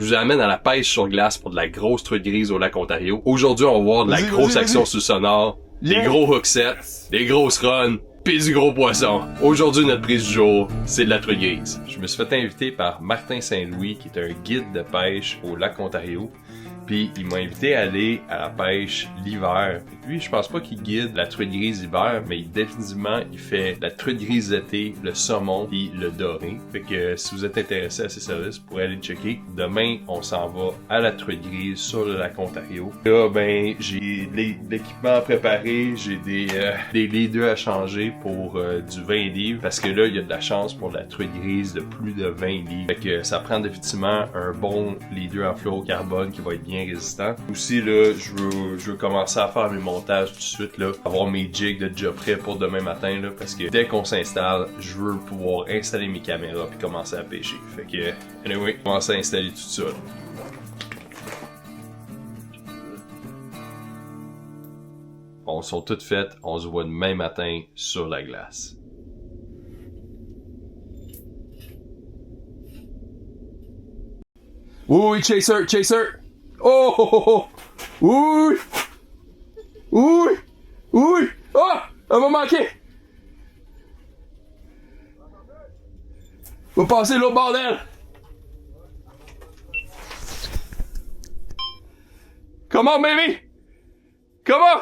Je vous amène à la pêche sur glace pour de la grosse truite grise au lac Ontario. Aujourd'hui, on va voir de la grosse action sur le sonore, des gros hooksets, des grosses runs, pis du gros poisson. Aujourd'hui, notre prise du jour, c'est de la truite grise. Je me suis fait inviter par Martin Saint-Louis, qui est un guide de pêche au lac Ontario. Puis il m'a invité à aller à la pêche l'hiver. Lui, je pense pas qu'il guide la truite grise l'hiver, mais définitivement, il fait la truite grise l'été, le saumon et le doré. Fait que si vous êtes intéressé à ces services, vous pourrez aller le checker. Demain, on s'en va à la truite grise sur le lac Ontario. Là, ben, j'ai l'équipement préparé, j'ai des leaders à changer pour du 20 livres, parce que là, il y a de la chance pour la truite grise de plus de 20 livres. Fait que ça prend définitivement un bon leader en fluorocarbone qui va être bien résistant. Aussi là, je veux commencer à faire mes montages tout de suite là, avoir mes jigs de déjà prêts pour demain matin là, parce que dès qu'on s'installe, je veux pouvoir installer mes caméras puis commencer à pêcher. Fait que, anyway, commencer à installer tout ça. Bon, sont toutes faites, on se voit demain matin sur la glace. Oui, Chaser, Chaser! Oh, oh, oh, oh! Oui! Oui! Oui! Oh! Elle m'a manqué! Va passer l'autre bordel! Comment, baby? Comment?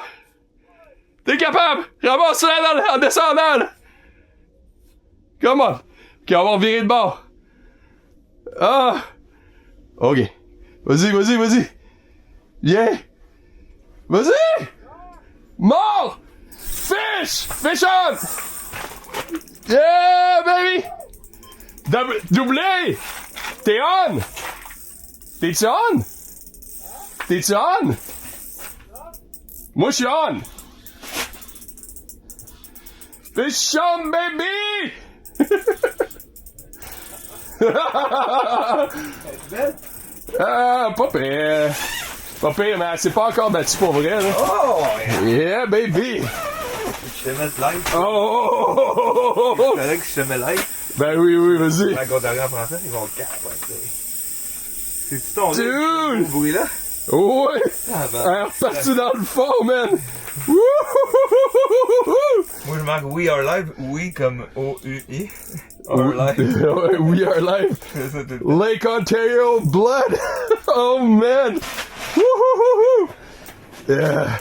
T'es capable? Ramasse-la en descendant, là! Comment? Ok, on va virer de bord. Ah! Ok. Vas-y, vas-y, vas-y. Viens. Vas-y! Mort! Fish! Fish on! Yeah, baby! Doublé! T'es on! T'es-tu on? T'es-tu on? Moi, je suis on! Fish on, baby! Ah, pas pire. Pas pire, mais c'est pas encore battu pour vrai, là. Oh! Yeah, baby! Je te mets live. Oh! Il fallait que je te mets live. Ben oui, oui, vas-y. Quand on arrive en français, ils vont le capoter. C'est-tu ton Dude! bruit là? Ouais! Ah, ben. Elle est repartie dans le fond, man! Wouhouhouhouhou! Moi, je marque We Are Live. Oui, comme O-U-I. Are Live. We are live. Lake Ontario blood. Oh man. Woo-hoo-hoo-hoo. Yeah.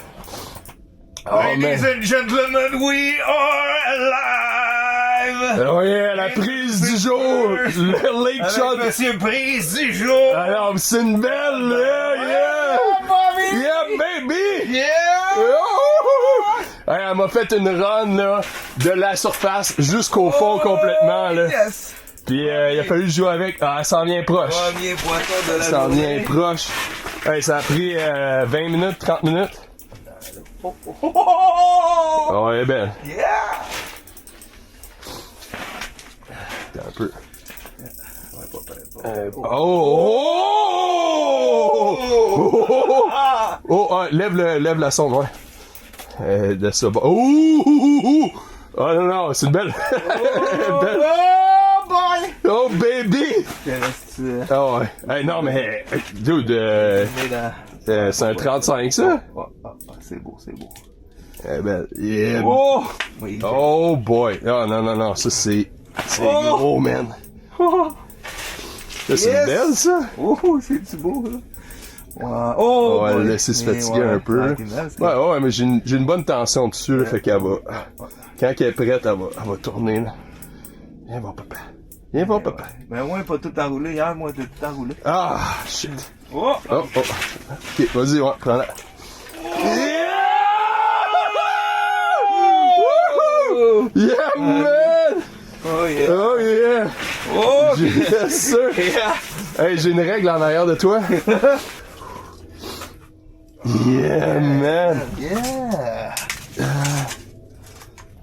Oh, Ladies man. and gentlemen, we are alive! Oh yeah, la prise du jour. Le Lake Avec Shot. Monsieur Prise du jour! Alors, c'est une belle. Yeah. Bobby! Yeah, baby. Yeah! Oh! Hey, elle m'a fait une run là, de la surface jusqu'au fond complètement. Là. Yes! Puis il a fallu jouer avec. Ah, elle s'en vient proche. Premier poisson de la Elle s'en journée. vient proche. Hey, ça a pris 20 minutes, 30 minutes. Oh, oh, oh, oh, Oh, elle est belle. yeah! Attends un peu. Oh! Oh! Oh! Oh, lève la sonde, ouais. De ça bas. Oh! Oh non, non, c'est une belle. Belle. Oh boy! Oh, baby! Reste-tu... Oh, ouais. Hey, non, mais, dude, c'est un 35, ça? C'est beau, c'est beau. Eh ben, yeah. Oh! Oui. Oh boy. Oh non, non, non, ça c'est gros, man. Oh! Ça, c'est Yes. belle, ça? Oh, c'est-tu beau, là? Wow. Oh! On va boy. le laisser se fatiguer Ouais, un peu. Là. tranquillement, c'est- Ouais, mais j'ai une bonne tension dessus, là, fait qu'elle va... Quand elle est prête, elle va tourner, là. Viens voir, papa. Viens voir, papa. Ben moi, pas tout enroulé. Hier, moi, t'as tout enroulé. Ah, shit. Oh! Oh, oh. Ok, vas-y, ouais, prends-la. Yeah! Woohoo! Yeah, man! Oh yeah! Oh, yeah! Oh! Yes, sir! Yeah! Hey, j'ai une règle en arrière de toi. Yeah, man! Yeah!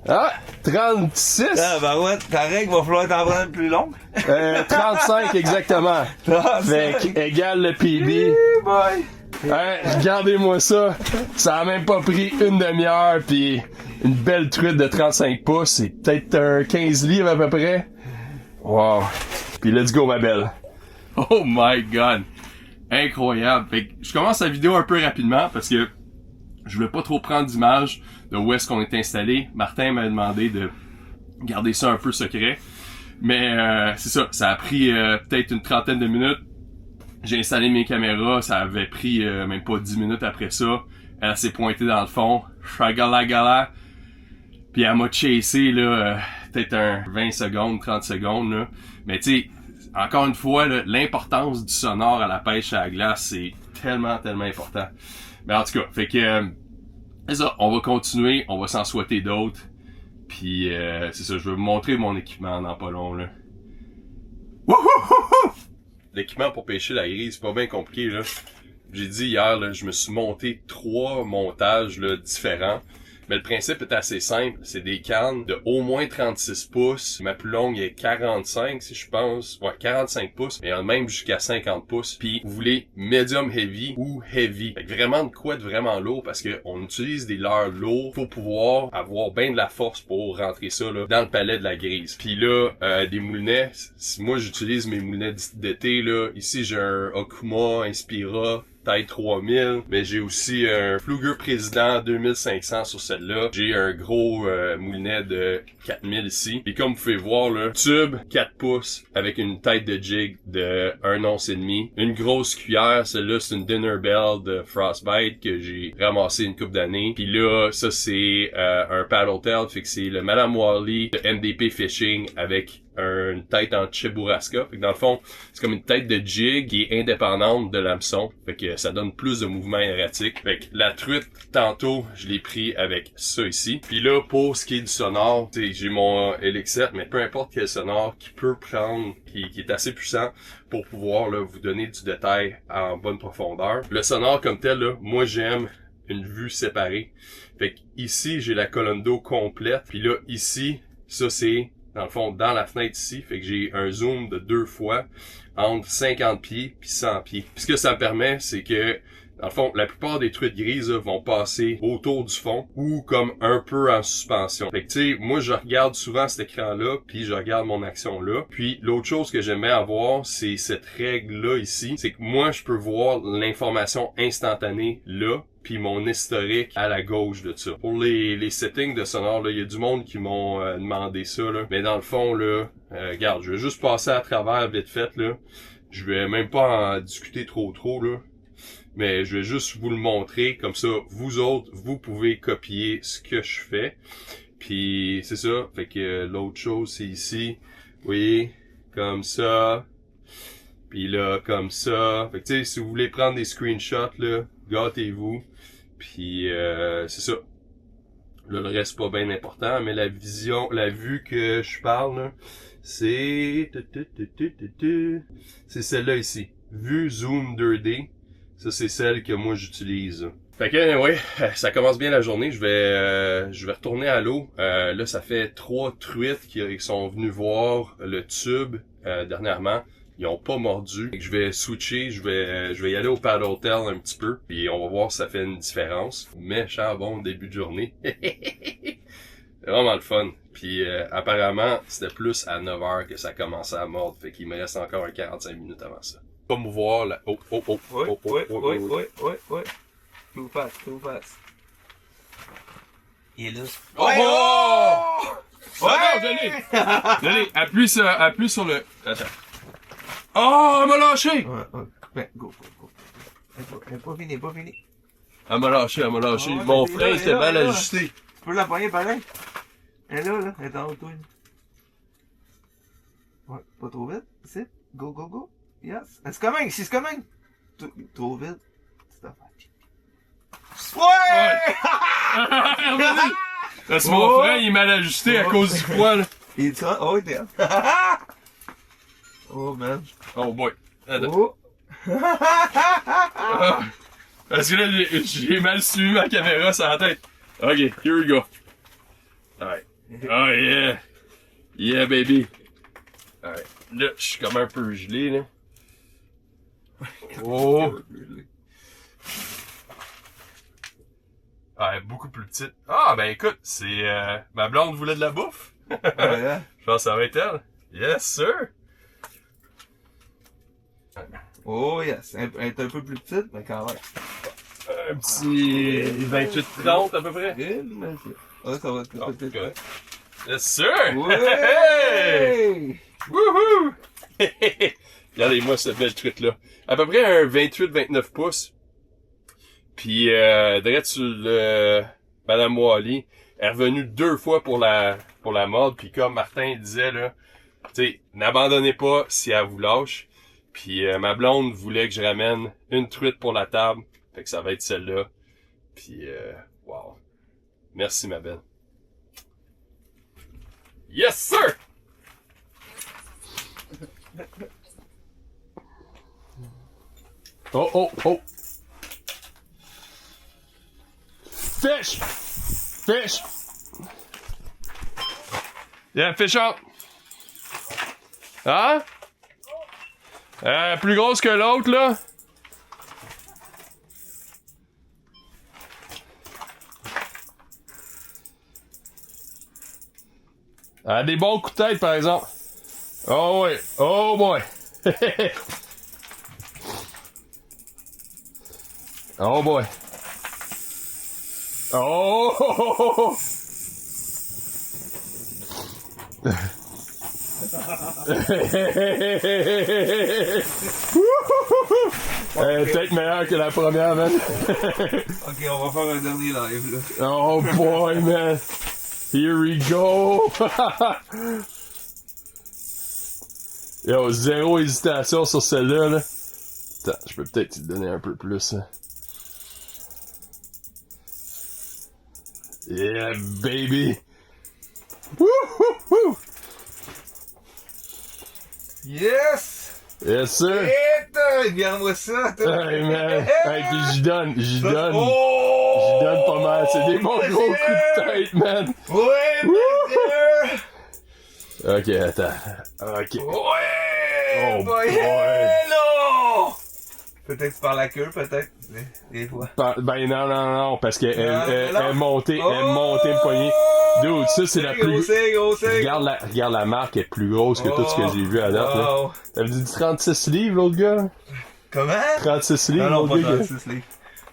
Ah! 36! Ah, ben ouais, ta règle va falloir t'en prendre plus longue. 35 exactement. Fait qu'égale le PB. Hey boy! Hein, regardez-moi ça. Ça a même pas pris une demi-heure, puis une belle truite de 35 pouces. C'est peut-être un 15 livres à peu près. Wow. Puis let's go, ma belle. Oh my god! Incroyable. Fait que je commence la vidéo un peu rapidement parce que je voulais pas trop prendre d'images de où est-ce qu'on est installé. Martin m'a demandé de garder ça un peu secret. Mais c'est ça, ça a pris peut-être une trentaine de minutes. J'ai installé mes caméras, ça avait pris même pas 10 minutes après ça. Elle s'est pointée dans le fond, gala. Puis elle m'a chassé là, peut-être un 20 secondes, 30 secondes là. Mais tu sais, encore une fois, là, l'importance du sonore à la pêche à la glace, c'est tellement important. Mais en tout cas, fait que c'est ça, on va continuer, on va s'en souhaiter d'autres. Puis c'est ça, je vais vous montrer mon équipement dans pas long là. Wouhouhouhou! L'équipement pour pêcher la grille, c'est pas bien compliqué là. J'ai dit hier là, je me suis monté 3 montages là, différents. Mais le principe est assez simple. C'est des cannes de au moins 36 pouces. Ma plus longue est 45, si je pense. Ouais, 45 pouces. Et même jusqu'à 50 pouces. Puis vous voulez medium heavy ou heavy. Fait que vraiment de quoi de vraiment lourd parce que on utilise des leurres lourds pour pouvoir avoir bien de la force pour rentrer ça là, dans le palais de la grise. Puis là, des moulinets. Moi, j'utilise mes moulinets d'été là. Ici, j'ai un Okuma Inspira taille 3000, mais j'ai aussi un Pflueger Président 2500 sur celle-là. J'ai un gros moulinet de 4000 ici. Et comme vous pouvez voir, là, tube 4 pouces avec une tête de jig de 1 once et demi. Une grosse cuillère, celle-là c'est une Dinner Bell de Frostbite que j'ai ramassé une couple d'années. Puis là, ça c'est un paddle tail, fait que c'est le Madame Wally de MDP Fishing avec une tête en Cheburasca. Fait que dans le fond, c'est comme une tête de jig qui est indépendante de l'hameçon. Fait que ça donne plus de mouvement erratique. Fait que la truite, tantôt, je l'ai pris avec ça ici. Puis là, pour ce qui est du sonore, j'ai mon LX7, mais peu importe quel sonore qui peut prendre, qui est assez puissant pour pouvoir là, vous donner du détail en bonne profondeur. Le sonore comme tel, là, moi j'aime une vue séparée. Fait que ici, j'ai la colonne d'eau complète. Puis là, ici, ça c'est dans le fond, dans la fenêtre ici, fait que j'ai un zoom de 2 fois entre 50 pieds puis 100 pieds. Puis ce que ça me permet, c'est que, dans le fond, la plupart des truites grises là, vont passer autour du fond ou comme un peu en suspension. Fait que tu sais, moi je regarde souvent cet écran-là, puis je regarde mon action là. Puis l'autre chose que j'aimais avoir, c'est cette règle-là ici. C'est que moi, je peux voir l'information instantanée là, puis mon historique à la gauche de ça. Pour les settings de sonore, là, il y a du monde qui m'ont demandé ça, là. Mais dans le fond, là, regarde, je vais juste passer à travers vite fait, là. Je vais même pas en discuter trop, là. Mais je vais juste vous le montrer, comme ça, vous autres, vous pouvez copier ce que je fais. Puis, c'est ça. Fait que l'autre chose, c'est ici. Vous voyez, comme ça. Puis là, comme ça. Fait que tu sais, si vous voulez prendre des screenshots, là, gâtez-vous. Puis c'est ça. Là, le reste pas bien important, mais la vision, la vue que je parle, là, c'est celle-là ici. Vue zoom 2D. Ça, c'est celle que moi j'utilise. Fait que ouais, ça commence bien la journée. Je vais retourner à l'eau. Là, ça fait 3 truites qui sont venues voir le tube dernièrement. Ils ont pas mordu. Je vais switcher, je vais y aller au paddle tail un petit peu, puis on va voir si ça fait une différence. Méchant bon début de journée. C'est vraiment le fun. Puis apparemment, c'était plus à 9h que ça commençait à mordre, fait qu'il me reste encore un 45 minutes avant ça. Pas me voir là. Oh. Ouais. Too fast. Il est là. Oh! Ah non, je l'ai. Appuie sur le... Attends. Oh, elle m'a lâché! Ouais, go. Elle est pas finie. Elle m'a lâché. Ouais, Mon elle est frein là, était elle est mal là. ajusté. Tu peux la poigner pareil. Elle est là. Elle est en haut de toi. Ouais, pas trop vite. C'est go. Yes. It's coming. Trop vite. C'est affaire. Ouais! Parce que mon frein il est mal ajusté à cause du poids là. Il est là. Oh, il est là. Oh, man. Oh boy. Attends. Oh. Parce que là, j'ai mal suivi ma caméra sur la tête. Ok, here we go. Alright. Oh yeah. Yeah, baby. Alright. Là, je suis comme un peu gelé, là. Oh. Ah, beaucoup plus petite. Ah, ben écoute, c'est... ma blonde voulait de la bouffe. Ouais. Je pense que ça va être elle. Yes, sir. Oh yes, elle est un peu plus petite, mais quand même. Un petit 28-30 à peu près. Ouais, ça va être Oh, peut-être. good. Yes, sir! Ouais! Wouhou! Regardez-moi cette belle truite-là. À peu près un 28-29 pouces. Puis, direct sur le Madame Wally, elle est revenue 2 fois pour la mode. Puis comme Martin disait, là, tu sais, n'abandonnez pas si elle vous lâche. Puis ma blonde voulait que je ramène une truite pour la table. Fait que ça va être celle-là. Puis, wow. Merci, ma belle. Yes, sir! Oh, oh, oh! Fish! Fish! Yeah, fish out! Hein? Plus grosse que l'autre, là. Elle a des bons coups de tête, par exemple. Oh oui. Oh boy. Oh boy. Oh! Elle est peut-être meilleure que la première, man. Ok, on va faire un dernier live, là. Oh boy, man. Here we go. Yo, zéro hésitation sur celle-là, là. Attends, je peux peut-être te donner un peu plus, hein. Yeah, baby. Woo, woo, woo. Yes! Yes, sir. Hit! Regarde-moi ça, toi! Hey, man. Hey, puis j'y donne. Oh! J'y donne pas mal. C'est des bons gros coups de tête, man. Ouais, monsieur! Ok, attends. Ok. Ouais! Oh, boy. Non! Peut-être par la queue, peut-être. Des fois. Ben non, parce qu'elle elle est montée, Oh! elle est montée le poignet. Dude, ça c'est la plus... C'est gros. Regarde la marque, elle est plus grosse que tout ce que j'ai vu à date, là. Oh. T'avais dit 36 livres, l'autre gars? Comment? 36 livres, Non, l'autre pas gars? 36 livres.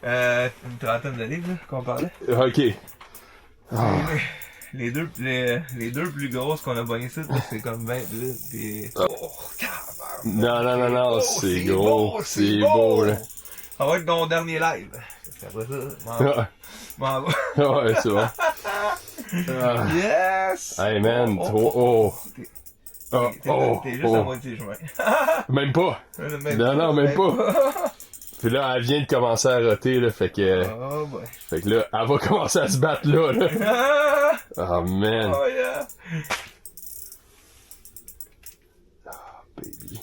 Une trentaine de livres, là, qu'on parlait. Ok. Ah. Les deux plus grosses qu'on a pognées ici, c'est comme 20 livres, pis... Oh, Non, c'est gros. beau, C'est beau, là. Ça va être ton dernier live. Après ça, m'en va. Ouais, c'est bon. Ah. Yes! Hey, man, trop... Oh. T'es juste à moitié chemin. Même pas. Non, même pas. Puis là, elle vient de commencer à roter, là, fait que... Oh boy. Fait que là, elle va commencer à se battre là, là. Oh, man. Oh yeah! Oh, baby.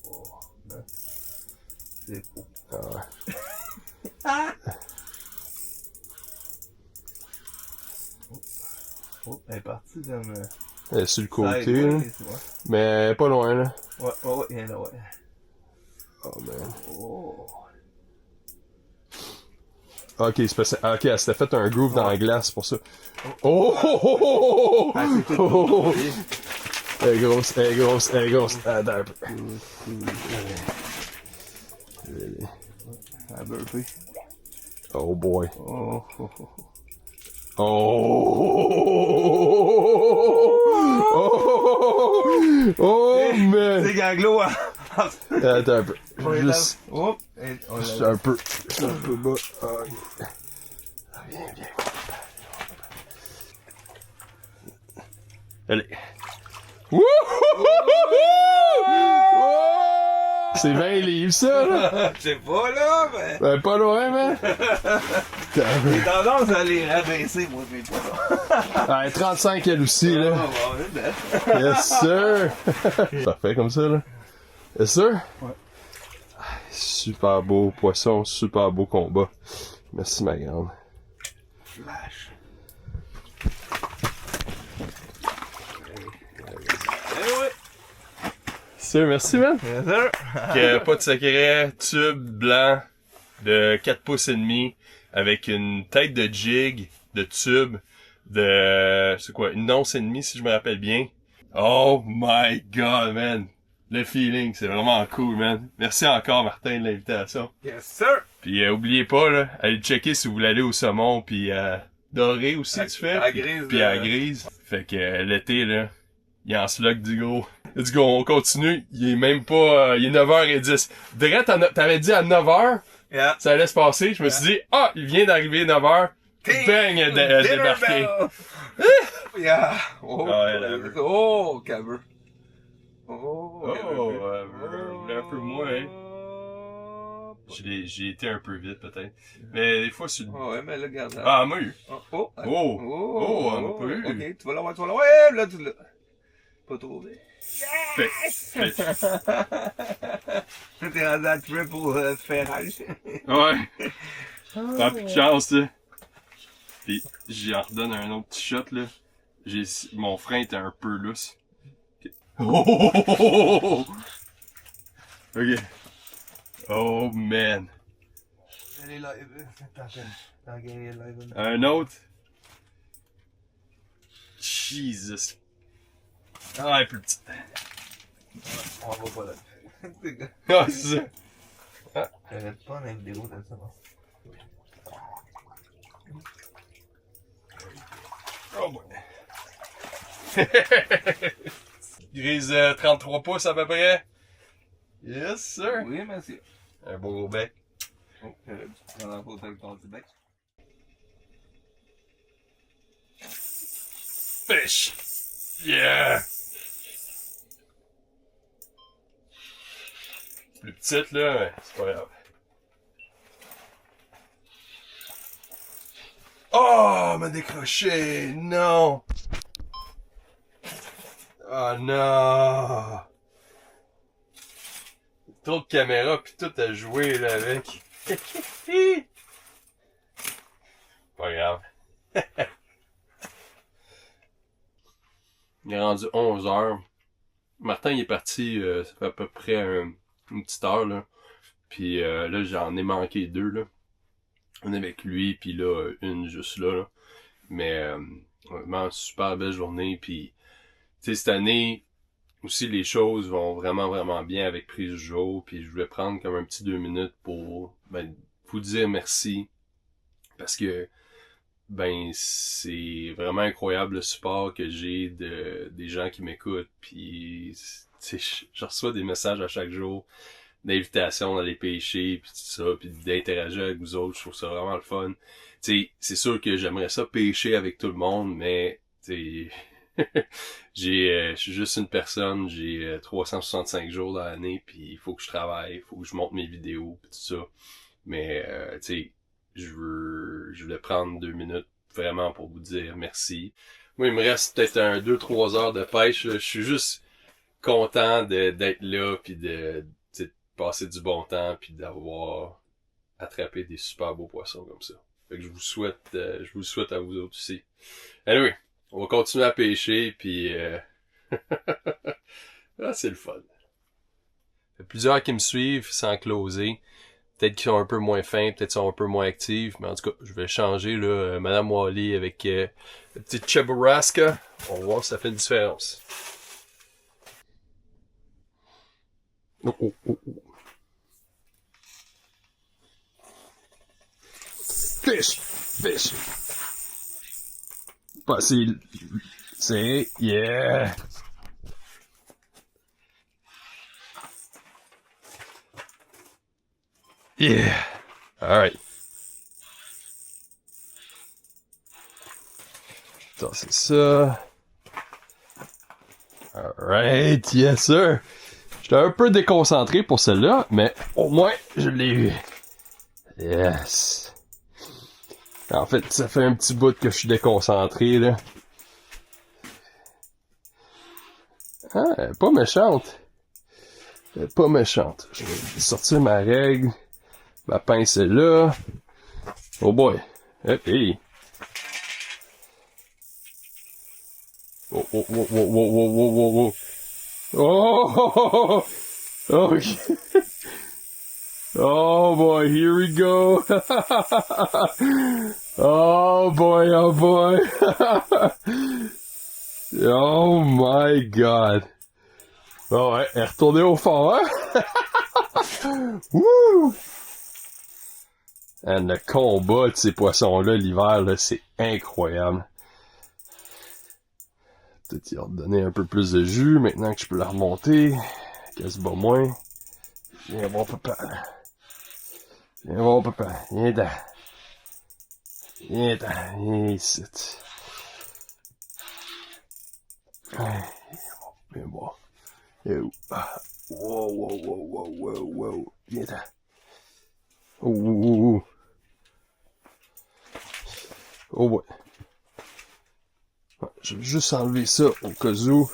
Oh, man. C'est beau. Ah. Oh, elle est partie comme... Elle est sur le côté, side, là. ouais. Mais pas loin, là. Ouais, il y en a, ouais. Oh, man. Oh. Ok, c'est parce que... Ok, elle s'était fait un groove dans la glace pour ça. Oh! Ah, c'est tout. Elle est grosse. Attends un peu. Elle a burpé. Oh boy. Oh. Oh, man. C'est ganglo, hein? Attends un peu. Juste Oh, un peu bas. Viens. Allez. C'est 20 livres, ça, là. Je sais pas, là, mais... Ben, pas loin, man. J'ai tendance à les rabaisser, moi, mes poissons. Ouais, 35, elle aussi, là. Oh, Yes, sir. Parfait, comme ça, là. Yes, sir. Ouais. Super beau poisson, super beau combat. Merci, ma grande. Flash. Sir, merci, man. Yes, sir. Pas de secret, tube blanc de 4 pouces et demi avec une tête de jig de tube de, c'est quoi, une once et demie si je me rappelle bien. Oh my god, man. le feeling, c'est vraiment cool, man. Merci encore, Martin, de l'invitation. Yes, sir! Puis oubliez pas, là, allez checker si vous voulez aller au saumon, puis doré aussi, tu fais. À grise. Puis à grise. Fait que l'été, là, il en slug du gros. Let's go, on continue. Il est même pas... il est 9h10. Direct, t'avais dit à 9h, Yeah. ça allait se passer. Je me suis dit, ah, il vient d'arriver 9h. Bang, débarqué. Yeah. Oh, Ouais, là. oh, cabreux. Oh, cabreux. un peu moins, hein. J'ai été un peu vite, peut-être. Mais des fois, c'est... Oh, ouais, mais là, regarde. Là. Ah, moi, eu. Oh, On m'a pas eu. Ok, tu vas l'avoir, Ouais, là, tu l'as. Pas trop vite. Fait. T'es rendu à tuer pour ferrage. Ouais. Pas plus de chance, là. Pis, j'en redonne un autre petit shot, là. Mon frein était un peu lousse. Oh! Ok. Oh, man. Allez, live. T'as gagné live. Un autre. Jesus. Ah, plus petit. On va pas là. Ah, c'est ça. T'arrêtes pas en vidéo de ça, non? Oh boy. Grise 33 pouces à peu près. Yes, sir. Oui, merci. Un beau gros bec. Oh, tu prends la photo avec ton petit bec. Fish. Yeah. Plus petite, là, mais c'est pas grave. Oh, m'a décroché. Non. Oh non. Trop de caméras pis tout à jouer là avec. Pas grave. Il est rendu 11h. Martin il est parti, ça fait à peu près une petite heure là. Puis là j'en ai manqué 2 là. Une avec lui puis là une juste là. Mais vraiment super belle journée puis tu sais cette année aussi les choses vont vraiment bien avec Prise du jour puis je voulais prendre comme un petit 2 minutes pour vous dire merci parce que c'est vraiment incroyable le support que j'ai des gens qui m'écoutent puis tu sais je reçois des messages à chaque jour d'invitations d'aller pêcher puis tout ça puis d'interagir avec vous autres, je trouve ça vraiment le fun. Tu sais c'est sûr que j'aimerais ça pêcher avec tout le monde mais tu sais je suis juste une personne, j'ai 365 jours dans l'année puis il faut que je travaille, il faut que je monte mes vidéos pis tout ça. Mais tu sais, je voulais prendre 2 minutes vraiment pour vous dire merci. Moi, il me reste peut-être 2-3 heures de pêche, là. Je suis juste content d'être là puis de passer du bon temps puis d'avoir attrapé des super beaux poissons comme ça. Fait que je vous le souhaite à vous autres aussi. Anyway, on va continuer à pêcher, puis ah, c'est le fun. Il y a plusieurs qui me suivent sans closer. Peut-être qu'ils sont un peu moins fins, peut-être qu'ils sont un peu moins actifs, mais en tout cas, je vais changer là, Madame Wally avec le petit Cheburaska. On va voir si ça fait une différence. Oh. Fish. C'est, yeah. Yeah. Alright. Ça, c'est ça. Alright, yes sir. J'étais un peu déconcentré pour celle-là, mais au moins, je l'ai eu. Yes. En fait, ça fait un petit bout que je suis déconcentré, là. Ah, elle est pas méchante. Elle est pas méchante. Je vais sortir ma règle. Ma pince est là. Oh boy. Hey. Oh. Oh! Okay. Oh boy, here we go. Oh boy. Oh my god. Bon, ouais, elle est retournée au fond, hein? Wouh! And le combat de ces poissons-là, l'hiver, là, c'est incroyable. Peut-être y redonner un peu plus de jus, maintenant que je peux la remonter. Qu'elle se bat moins. Viens voir papa. Viens voir papa. Viens dans. Viens dans. Viens ici. Viens voir. Wow, wow, wow, wow, wow, wow. Viens dans. Oh, oh, oh, oh. Oh, ouais. Je vais juste enlever ça au cas où.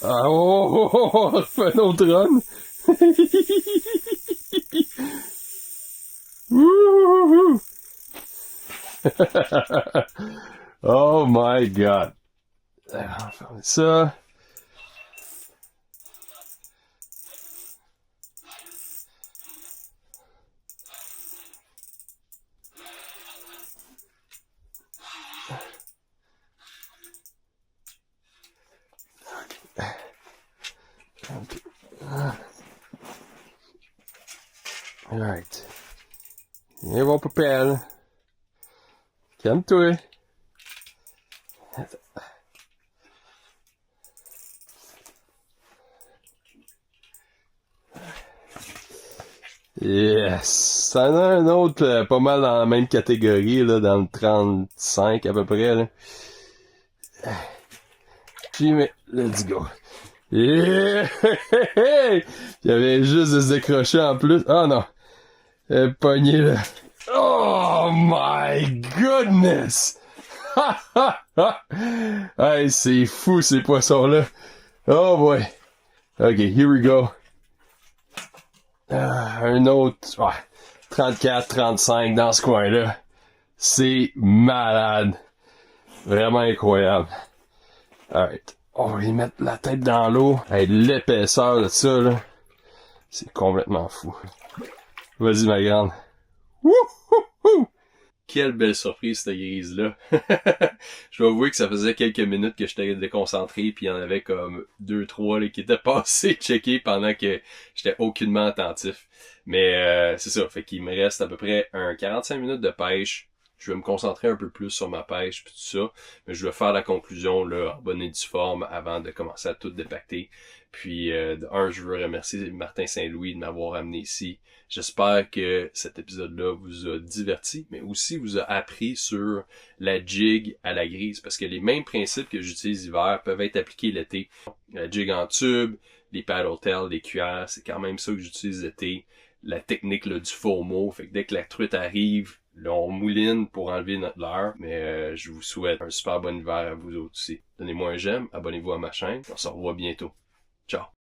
Ah, oh, oh, oh, oh, on refait un autre run. Wouhou. Oh my god. On va fermer ça. Okay. Alright. Viens voir papa, là. Calme-toi. Yes! Ça en a un autre pas mal dans la même catégorie, là, dans le 35 à peu près, là. Puis, mais, let's go. Yeah! Il y avait juste de se décrocher en plus. Ah non! Elle est pognée, là. Oh my goodness! Hey, c'est fou ces poissons-là. Oh boy. Ok, here we go. Un autre. Ouais, 34, 35 dans ce coin-là. C'est malade. Vraiment incroyable. Alright. On va y mettre la tête dans l'eau. Hey, l'épaisseur de ça, là. C'est complètement fou. Vas-y, ma grande. Wouhouhou! Quelle belle surprise, cette grise-là. Je vais avouer que ça faisait quelques minutes que j'étais déconcentré, puis il y en avait comme 2-3 là, qui étaient passés checker pendant que j'étais aucunement attentif. Mais c'est ça, fait qu'il me reste à peu près 45 minutes de pêche. Je vais me concentrer un peu plus sur ma pêche puis tout ça. Mais je vais faire la conclusion là en bonne et due forme avant de commencer à tout dépacter. Puis je veux remercier Martin Saint-Louis de m'avoir amené ici. J'espère que cet épisode-là vous a diverti, mais aussi vous a appris sur la jig à la grise, parce que les mêmes principes que j'utilise l'hiver peuvent être appliqués l'été. La jig en tube, les paddle tails, les cuillères, c'est quand même ça que j'utilise l'été. La technique là, du FOMO, fait que dès que la truite arrive, là, on mouline pour enlever notre leurre, mais je vous souhaite un super bon hiver à vous autres aussi. Donnez-moi un j'aime, abonnez-vous à ma chaîne, on se revoit bientôt. Ciao!